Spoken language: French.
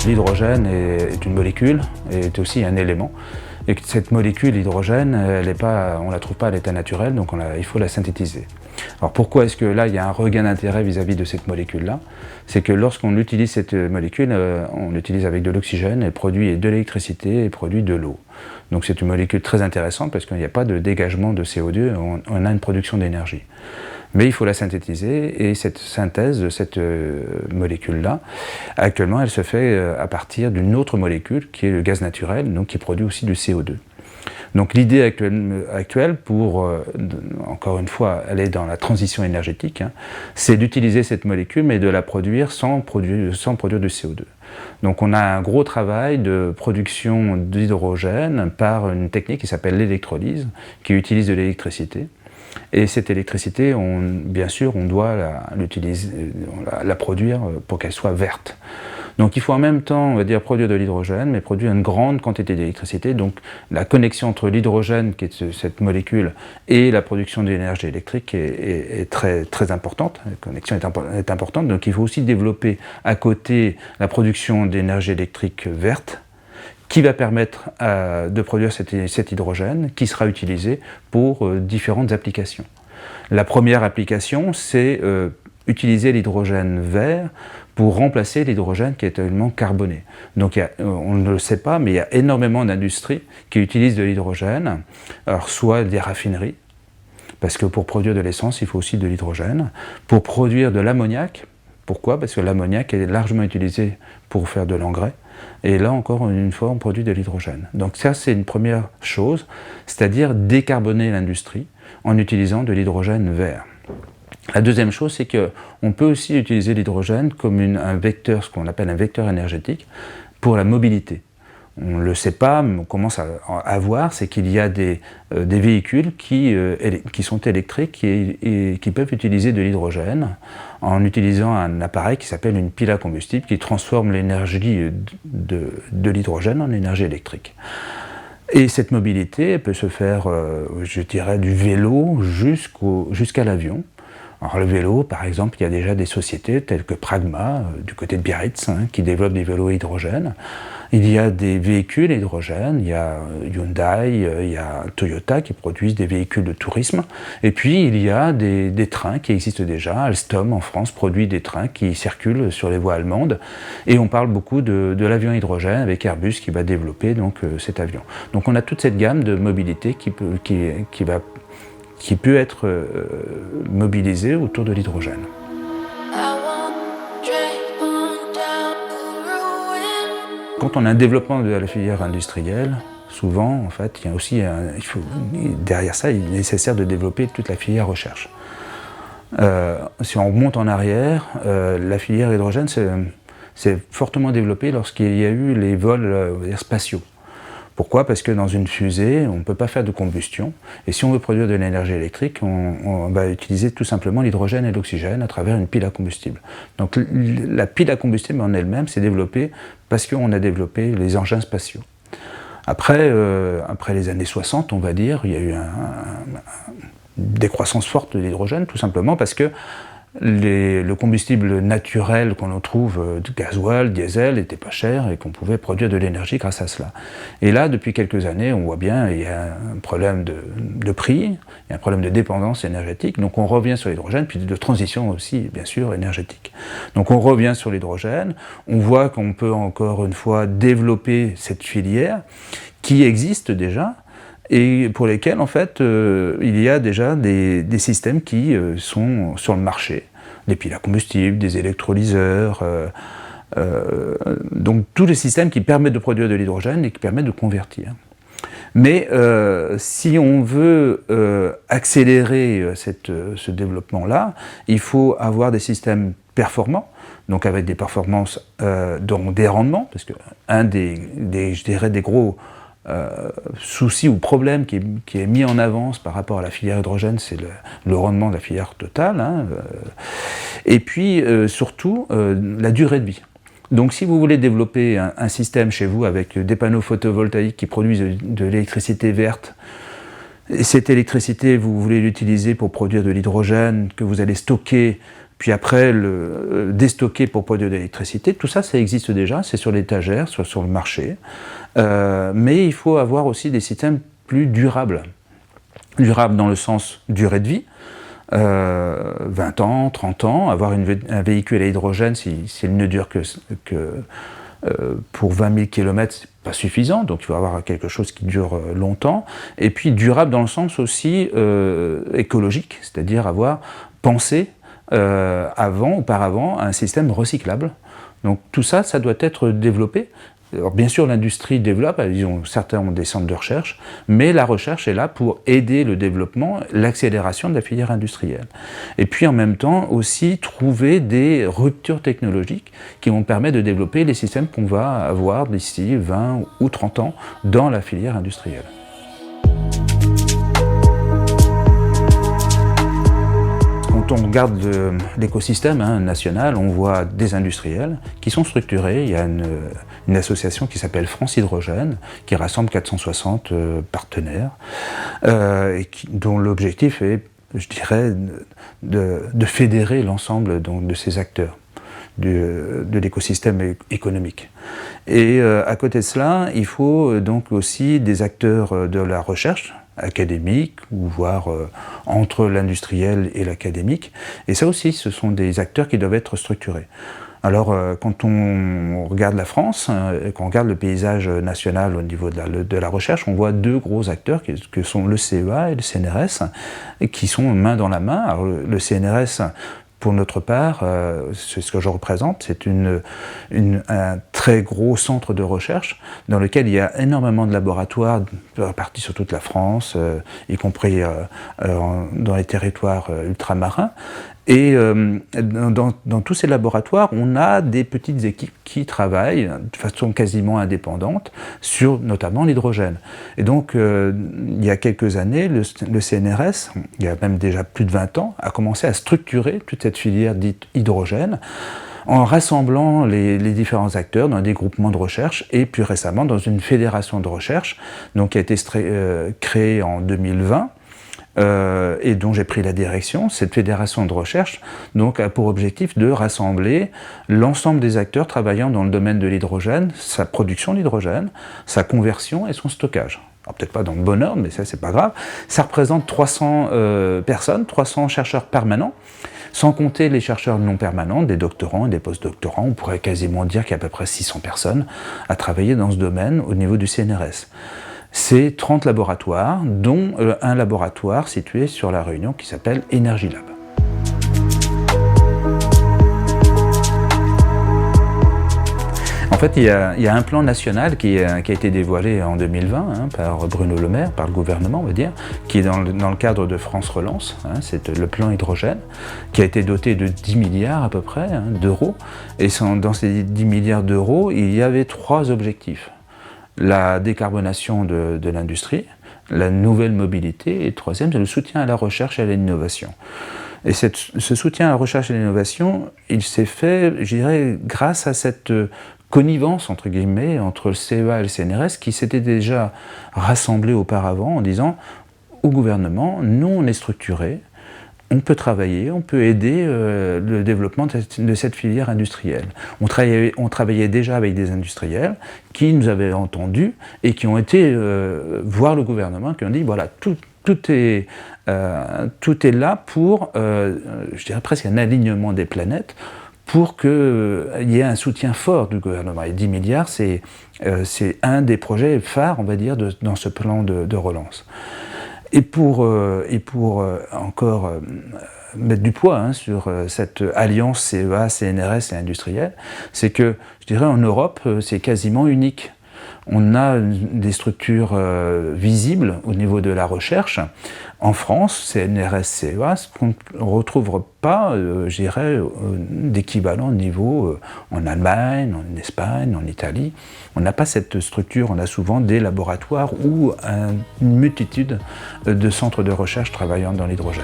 l'hydrogène est une molécule, est aussi un élément. Et que cette molécule, l'hydrogène, on ne la trouve pas à l'état naturel, donc il faut la synthétiser. Alors pourquoi est-ce que là, il y a un regain d'intérêt vis-à-vis de cette molécule-là? C'est que lorsqu'on utilise cette molécule, on l'utilise avec de l'oxygène, elle produit de l'électricité et produit de l'eau. Donc c'est une molécule très intéressante parce qu'il n'y a pas de dégagement de CO2, on a une production d'énergie. Mais il faut la synthétiser, et cette synthèse de cette molécule-là, actuellement, elle se fait à partir d'une autre molécule qui est le gaz naturel, donc qui produit aussi du CO2. Donc l'idée actuelle pour, encore une fois, aller dans la transition énergétique, c'est d'utiliser cette molécule, mais de la produire sans produire du CO2. Donc on a un gros travail de production d'hydrogène par une technique qui s'appelle l'électrolyse, qui utilise de l'électricité. Et cette électricité, bien sûr, on doit la produire pour qu'elle soit verte. Donc il faut en même temps, on va dire, produire de l'hydrogène, mais produire une grande quantité d'électricité. Donc la connexion entre l'hydrogène, qui est cette molécule, et la production d'énergie électrique est très, très importante. La connexion est importante, donc il faut aussi développer à côté la production d'énergie électrique verte, qui va permettre de produire cet hydrogène qui sera utilisé pour différentes applications. La première application, c'est utiliser l'hydrogène vert pour remplacer l'hydrogène qui est actuellement carboné. Donc on ne le sait pas, mais il y a énormément d'industries qui utilisent de l'hydrogène, alors soit des raffineries, parce que pour produire de l'essence, il faut aussi de l'hydrogène, pour produire de l'ammoniac. Pourquoi? Parce que l'ammoniac est largement utilisé pour faire de l'engrais. Et là encore, une fois, on produit de l'hydrogène. Donc ça, c'est une première chose, c'est-à-dire décarboner l'industrie en utilisant de l'hydrogène vert. La deuxième chose, c'est qu'on peut aussi utiliser l'hydrogène comme un vecteur, ce qu'on appelle un vecteur énergétique, pour la mobilité. On ne le sait pas, mais on commence à voir, c'est qu'il y a des véhicules qui sont électriques et qui peuvent utiliser de l'hydrogène en utilisant un appareil qui s'appelle une pile à combustible qui transforme l'énergie de l'hydrogène en énergie électrique. Et cette mobilité elle peut se faire, je dirais, du vélo jusqu'à l'avion. Alors le vélo, par exemple, il y a déjà des sociétés telles que Pragma, du côté de Biarritz, qui développent des vélos hydrogène. Il y a des véhicules hydrogène, il y a Hyundai, il y a Toyota qui produisent des véhicules de tourisme. Et puis il y a des trains qui existent déjà. Alstom en France produit des trains qui circulent sur les voies allemandes. Et on parle beaucoup de l'avion hydrogène avec Airbus qui va développer donc, cet avion. Donc on a toute cette gamme de mobilité qui peut être mobilisée autour de l'hydrogène. Quand on a un développement de la filière industrielle, souvent, en fait, il y a aussi derrière ça, il est nécessaire de développer toute la filière recherche. Si on remonte en arrière, la filière hydrogène s'est fortement développée lorsqu'il y a eu les vols spatiaux. Pourquoi? Parce que dans une fusée, on ne peut pas faire de combustion. Et si on veut produire de l'énergie électrique, on va utiliser tout simplement l'hydrogène et l'oxygène à travers une pile à combustible. Donc la pile à combustible en elle-même s'est développée parce qu'on a développé les engins spatiaux. Après les années 60, on va dire, il y a eu une décroissance forte de l'hydrogène, tout simplement parce que le combustible naturel qu'on trouve, de gasoil, diesel, n'était pas cher et qu'on pouvait produire de l'énergie grâce à cela. Et là, depuis quelques années, on voit bien qu'il y a un problème de prix, il y a un problème de dépendance énergétique, donc on revient sur l'hydrogène, puis de transition aussi, bien sûr, énergétique. Donc on revient sur l'hydrogène, on voit qu'on peut encore une fois développer cette filière qui existe déjà, et pour lesquels, en fait, il y a déjà des systèmes qui sont sur le marché, des piles à combustible, des électrolyseurs, donc tous les systèmes qui permettent de produire de l'hydrogène et qui permettent de convertir. Mais si on veut accélérer ce développement-là, il faut avoir des systèmes performants, donc avec des performances, donc des rendements, parce qu'un je dirais, des gros souci ou problème qui est mis en avance par rapport à la filière hydrogène, c'est le rendement de la filière totale, et puis surtout la durée de vie. Donc si vous voulez développer un système chez vous avec des panneaux photovoltaïques qui produisent de l'électricité verte, et cette électricité vous voulez l'utiliser pour produire de l'hydrogène que vous allez stocker puis après le déstocker pour produire de l'électricité. Tout ça, ça existe déjà, c'est sur l'étagère, sur le marché. Mais il faut avoir aussi des systèmes plus durables. Durables dans le sens durée de vie, 20 ans, 30 ans, avoir un véhicule à hydrogène, s'il ne dure que pour 20 000 km, c'est pas suffisant, donc il faut avoir quelque chose qui dure longtemps. Et puis durable dans le sens aussi écologique, c'est-à-dire avoir pensé auparavant, un système recyclable. Donc tout ça, ça doit être développé. Alors, bien sûr, l'industrie développe, certains ont des centres de recherche, mais la recherche est là pour aider le développement, l'accélération de la filière industrielle. Et puis en même temps aussi trouver des ruptures technologiques qui vont permettre de développer les systèmes qu'on va avoir d'ici 20 ou 30 ans dans la filière industrielle. Quand on regarde l'écosystème national, on voit des industriels qui sont structurés. Il y a une association qui s'appelle France Hydrogène, qui rassemble 460 partenaires, dont l'objectif est, je dirais, de fédérer l'ensemble de ces acteurs de l'écosystème économique. Et à côté de cela, il faut donc aussi des acteurs de la recherche, académique, ou voire entre l'industriel et l'académique. Et ça aussi, ce sont des acteurs qui doivent être structurés. Alors, quand on regarde la France, quand on regarde le paysage national au niveau de la recherche, on voit deux gros acteurs que sont le CEA et le CNRS, qui sont main dans la main. Alors, le CNRS, pour notre part, c'est ce que je représente, c'est un très gros centre de recherche dans lequel il y a énormément de laboratoires répartis sur toute la France, y compris dans les territoires ultramarins. Et dans tous ces laboratoires, on a des petites équipes qui travaillent de façon quasiment indépendante sur notamment l'hydrogène. Et donc, il y a quelques années, le CNRS, il y a même déjà plus de 20 ans, a commencé à structurer toute cette filière dite hydrogène en rassemblant les différents acteurs dans des groupements de recherche et plus récemment dans une fédération de recherche donc, qui a été créée en 2020. Et dont j'ai pris la direction. Cette fédération de recherche donc, a pour objectif de rassembler l'ensemble des acteurs travaillant dans le domaine de l'hydrogène, sa production d'hydrogène, sa conversion et son stockage. Alors peut-être pas dans le bon ordre, mais ça c'est pas grave. Ça représente 300 personnes, 300 chercheurs permanents, sans compter les chercheurs non permanents, des doctorants et des post-doctorants. On pourrait quasiment dire qu'il y a à peu près 600 personnes à travailler dans ce domaine au niveau du CNRS. C'est 30 laboratoires, dont un laboratoire situé sur La Réunion qui s'appelle Energy Lab. En fait, il y a un plan national qui a été dévoilé en 2020 par Bruno Le Maire, par le gouvernement, on va dire, qui est dans le cadre de France Relance, c'est le plan hydrogène, qui a été doté de 10 milliards à peu près d'euros. Et dans ces 10 milliards d'euros, il y avait 3 objectifs. La décarbonation de l'industrie, la nouvelle mobilité, et le troisième, c'est le soutien à la recherche et à l'innovation. Et ce soutien à la recherche et à l'innovation, il s'est fait, je dirais, grâce à cette connivence, entre guillemets, entre le CEA et le CNRS, qui s'étaient déjà rassemblés auparavant en disant au gouvernement, nous on est structurés, on peut travailler, on peut aider le développement de cette filière industrielle. On travaillait déjà avec des industriels qui nous avaient entendus et qui ont été voir le gouvernement, qui ont dit voilà, tout est là pour, je dirais presque un alignement des planètes, pour qu'il y ait un soutien fort du gouvernement. Et 10 milliards, c'est un des projets phares, on va dire, dans ce plan de relance. Et pour encore mettre du poids sur cette alliance CEA, CNRS et industrielle, c'est que, je dirais, en Europe, c'est quasiment unique. On a des structures visibles au niveau de la recherche. En France, CNRS, CEA, on ne retrouve pas, je dirais, d'équivalent niveau en Allemagne, en Espagne, en Italie. On n'a pas cette structure, on a souvent des laboratoires ou une multitude de centres de recherche travaillant dans l'hydrogène.